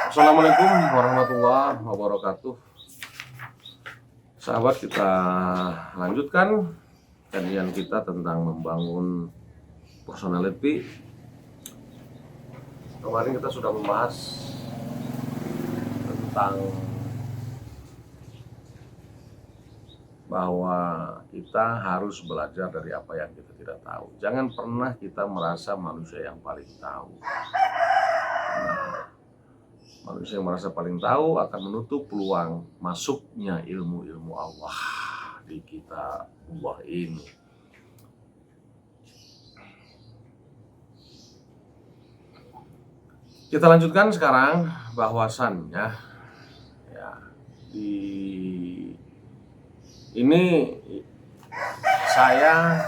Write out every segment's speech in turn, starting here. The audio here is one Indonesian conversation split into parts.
Assalamualaikum warahmatullahi wabarakatuh. Sahabat, kita lanjutkan kajian kita tentang membangun personality. Kemarin kita sudah membahas tentang bahwa kita harus belajar dari apa yang kita tidak tahu. Jangan pernah kita merasa manusia yang paling tahu. Manusia yang merasa paling tahu akan menutup peluang masuknya ilmu-ilmu Allah di kitabullah ini. Kita lanjutkan sekarang bahwasannya ya, ini saya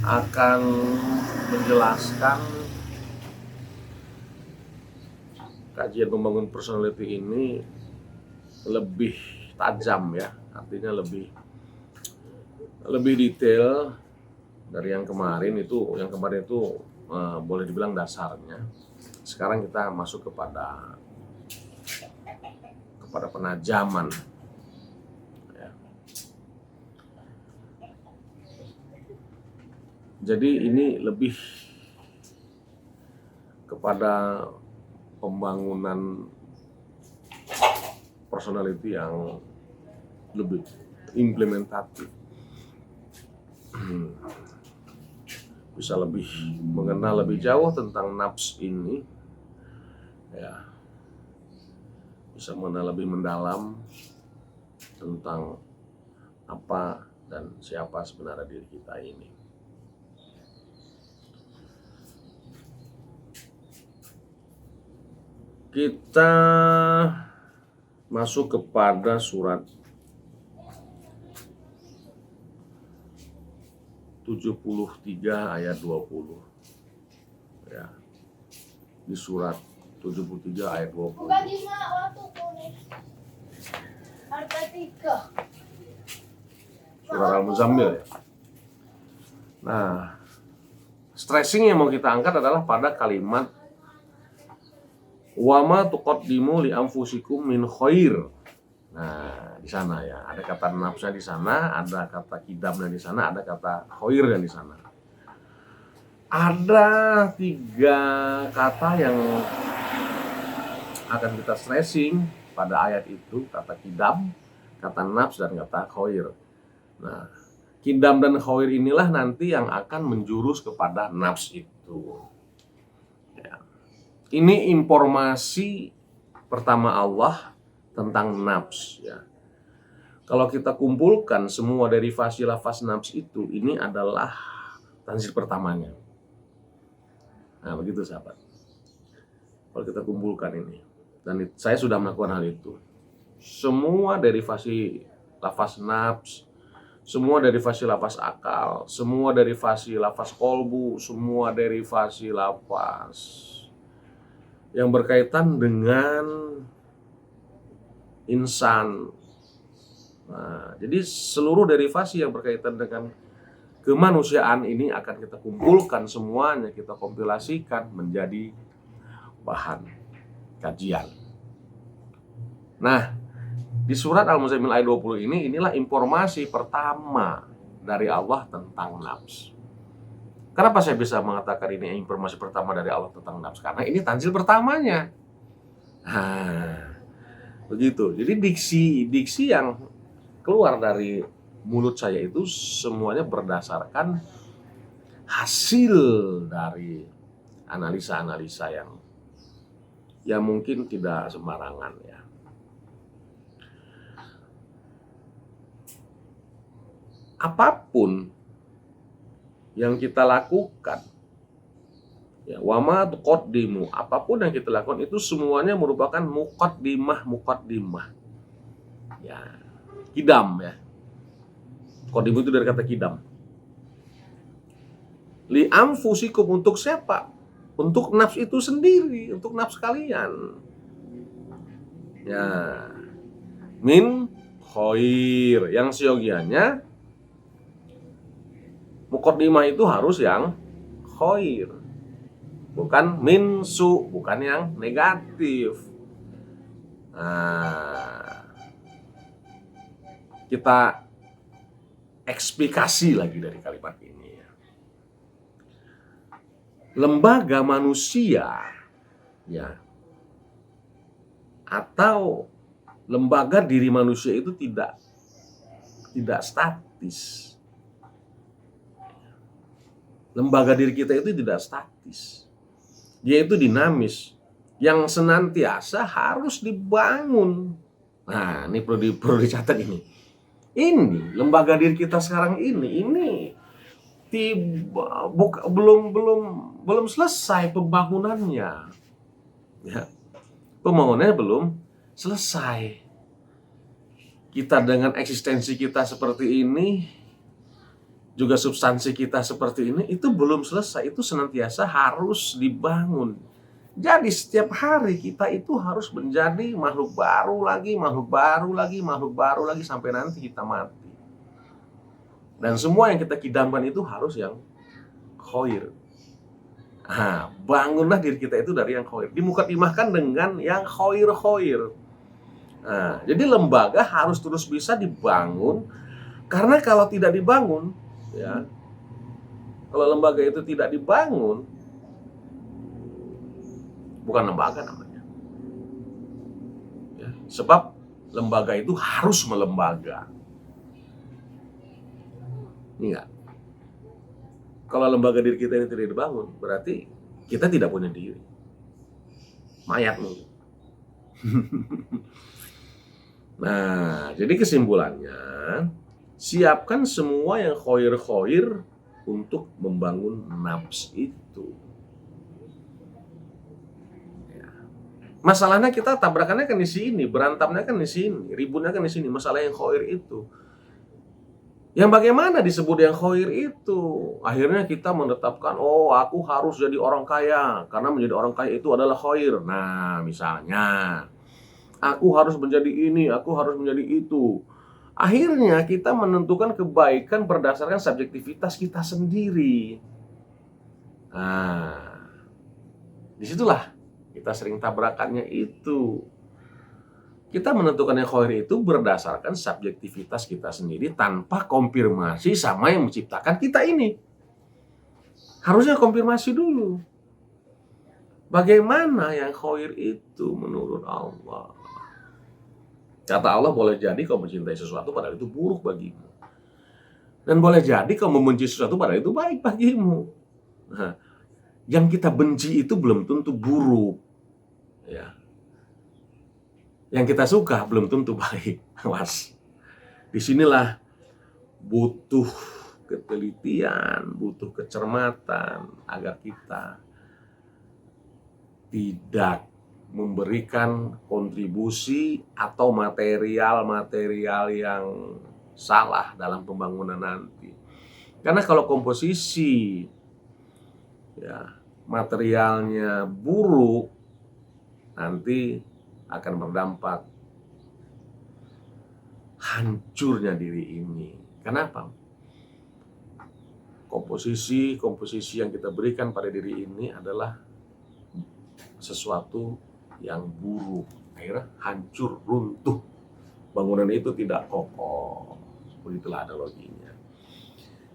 akan menjelaskan kajian membangun personality ini lebih tajam ya, artinya lebih detail dari yang kemarin itu. Yang kemarin itu boleh dibilang dasarnya. Sekarang kita masuk kepada penajaman. Ya. Jadi ini lebih kepada pembangunan personality yang lebih implementatif, bisa lebih mengenal lebih jauh tentang nafs ini, ya, bisa mengenal lebih mendalam tentang apa dan siapa sebenarnya diri kita ini. Kita masuk kepada surat 73 ayat 20. Ya. Di surat 73 ayat 20. Surat Al-Muzammil ya. Nah, stressing yang mau kita angkat adalah pada kalimat wa ma tuqaddimu li anfusikum min khair. Nah, di sana ya, ada kata nafsnya di sana, ada kata kidamnya di sana, ada kata khairnya di sana. Ada 3 kata yang akan kita stressing pada ayat itu, kata kidam, kata nafs, dan kata khair. Nah, kidam dan khair inilah nanti yang akan menjurus kepada nafs itu. Ini informasi pertama Allah tentang nafs ya. Kalau kita kumpulkan semua derivasi lafaz nafs itu, ini adalah tanzil pertamanya. Nah, begitu sahabat. Kalau kita kumpulkan ini, dan saya sudah melakukan hal itu. Semua derivasi lafaz nafs, semua derivasi lafaz akal, semua derivasi lafaz kolbu, semua derivasi lafaz yang berkaitan dengan insan. Nah, jadi seluruh derivasi yang berkaitan dengan kemanusiaan ini akan kita kumpulkan semuanya, kita kompilasikan menjadi bahan kajian. Nah, di surat Al-Muzammil ayat 20 inilah informasi pertama dari Allah tentang nafs. Kenapa saya bisa mengatakan ini informasi pertama dari Allah tentang nafs? Karena ini tanzil pertamanya. Nah, begitu. Jadi diksi yang keluar dari mulut saya itu semuanya berdasarkan hasil dari analisa-analisa yang mungkin tidak sembarangan ya. Apapun yang kita lakukan ya, wama tuqaddimu, apapun yang kita lakukan itu semuanya merupakan muqaddimah ya, kidam ya. Qaddimu itu dari kata kidam. Li anfusikum, untuk siapa? Untuk nafs itu sendiri, untuk nafs kalian ya. Min khair, yang siogianya muqaddimah itu harus yang khair. bukan minsu, bukan yang negatif. Nah, kita eksplikasi lagi dari kalimat ini ya. Lembaga manusia ya atau lembaga diri manusia itu tidak statis. Lembaga diri kita itu tidak statis. Dia itu dinamis yang senantiasa harus dibangun. Nah, ini perlu dicatat ini. Ini lembaga diri kita sekarang ini belum selesai pembangunannya. Ya. Pembangunannya belum selesai. Kita dengan eksistensi kita seperti ini, juga substansi kita seperti ini, itu belum selesai. Itu senantiasa harus dibangun. Jadi setiap hari kita itu harus menjadi makhluk baru lagi, sampai nanti kita mati. Dan semua yang kita kidamkan itu harus yang khair. Nah, bangunlah diri kita itu dari yang khair. Dimukadimahkan dengan yang khair. Nah, jadi lembaga harus terus bisa dibangun, karena kalau tidak dibangun, ya, kalau lembaga itu tidak dibangun, bukan lembaga namanya. Ya, sebab lembaga itu harus melembaga. Ingat, kalau lembaga diri kita ini tidak dibangun, berarti kita tidak punya diri. Mayat mungkin. Nah, jadi kesimpulannya, siapkan semua yang khair untuk membangun nafs itu. Ya. Masalahnya kita tabrakannya kan di sini, berantamnya kan di sini, ributnya kan di sini, masalah yang khair itu. Yang bagaimana disebut yang khair itu? Akhirnya kita menetapkan, oh aku harus jadi orang kaya, karena menjadi orang kaya itu adalah khair. Nah, misalnya, aku harus menjadi ini, aku harus menjadi itu. Akhirnya kita menentukan kebaikan berdasarkan subjektivitas kita sendiri. Nah, disitulah kita sering tabrakannya itu. Kita menentukan yang khair itu berdasarkan subjektivitas kita sendiri tanpa konfirmasi sama yang menciptakan kita ini. Harusnya konfirmasi dulu. Bagaimana yang khair itu menurut Allah? Kata Allah, boleh jadi kau mencintai sesuatu padahal itu buruk bagimu. Dan boleh jadi kau membenci sesuatu padahal itu baik bagimu. Nah, yang kita benci itu belum tentu buruk. Ya. Yang kita suka belum tentu baik. Awas. Disinilah butuh ketelitian, butuh kecermatan agar kita tidak memberikan kontribusi atau material yang salah dalam pembangunan nanti. Karena kalau komposisi ya materialnya buruk, nanti akan berdampak hancurnya diri ini. Kenapa? Komposisi yang kita berikan pada diri ini adalah sesuatu yang buruk, akhirnya hancur, runtuh, bangunan itu tidak kokoh. Begitulah analoginya.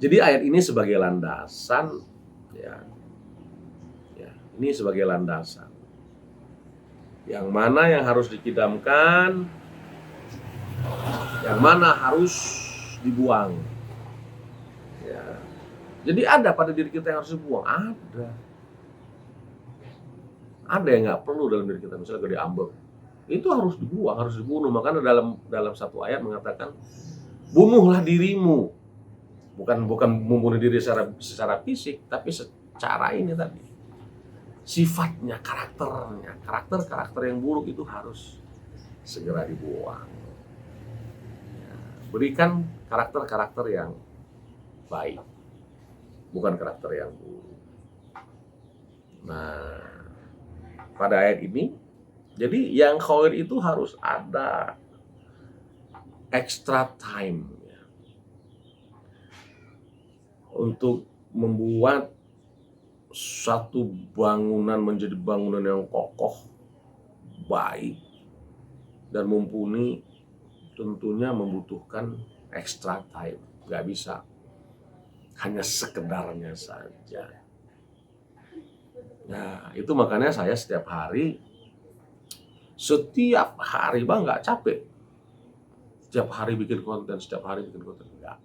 Jadi ayat ini sebagai landasan, ya, ini sebagai landasan. Yang mana yang harus dikidamkan, yang mana harus dibuang. Ya. Jadi ada pada diri kita yang harus dibuang, ada yang nggak perlu dalam diri kita, misalnya gede ambek, itu harus dibuang, harus dibunuh. Makanya dalam satu ayat mengatakan, bunuhlah dirimu, bukan membunuh diri secara fisik, tapi secara ini tadi, sifatnya, karakter yang buruk itu harus segera dibuang. Ya, berikan karakter yang baik, bukan karakter yang buruk. Nah, pada ayat ini, jadi yang khair itu harus ada extra time ya, untuk membuat satu bangunan menjadi bangunan yang kokoh, baik, dan mumpuni tentunya membutuhkan extra time. Gak bisa hanya sekedarnya saja. Nah, itu makanya saya setiap hari bang nggak capek. Setiap hari bikin konten. Enggak.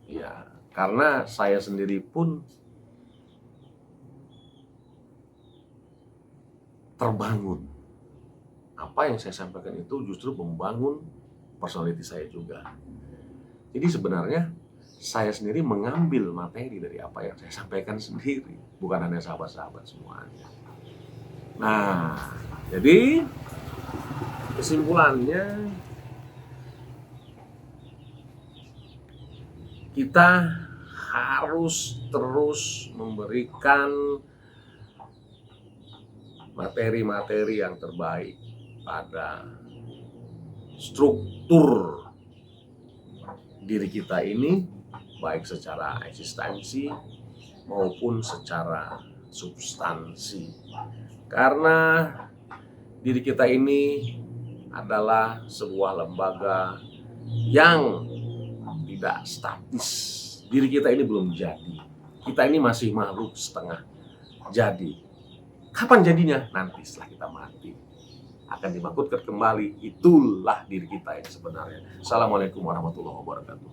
Ya, karena saya sendiri pun terbangun. Apa yang saya sampaikan itu justru membangun personality saya juga. Jadi sebenarnya saya sendiri mengambil materi dari apa yang saya sampaikan sendiri, bukan hanya sahabat-sahabat semuanya. Nah, jadi kesimpulannya, kita harus terus memberikan materi-materi yang terbaik pada struktur diri kita ini, baik secara eksistensi maupun secara substansi. Karena diri kita ini adalah sebuah lembaga yang tidak statis. Diri kita ini belum jadi. Kita ini masih makhluk setengah jadi. Kapan jadinya? Nanti setelah kita mati akan dibangkitkan kembali. Itulah diri kita yang sebenarnya. Assalamualaikum warahmatullahi wabarakatuh.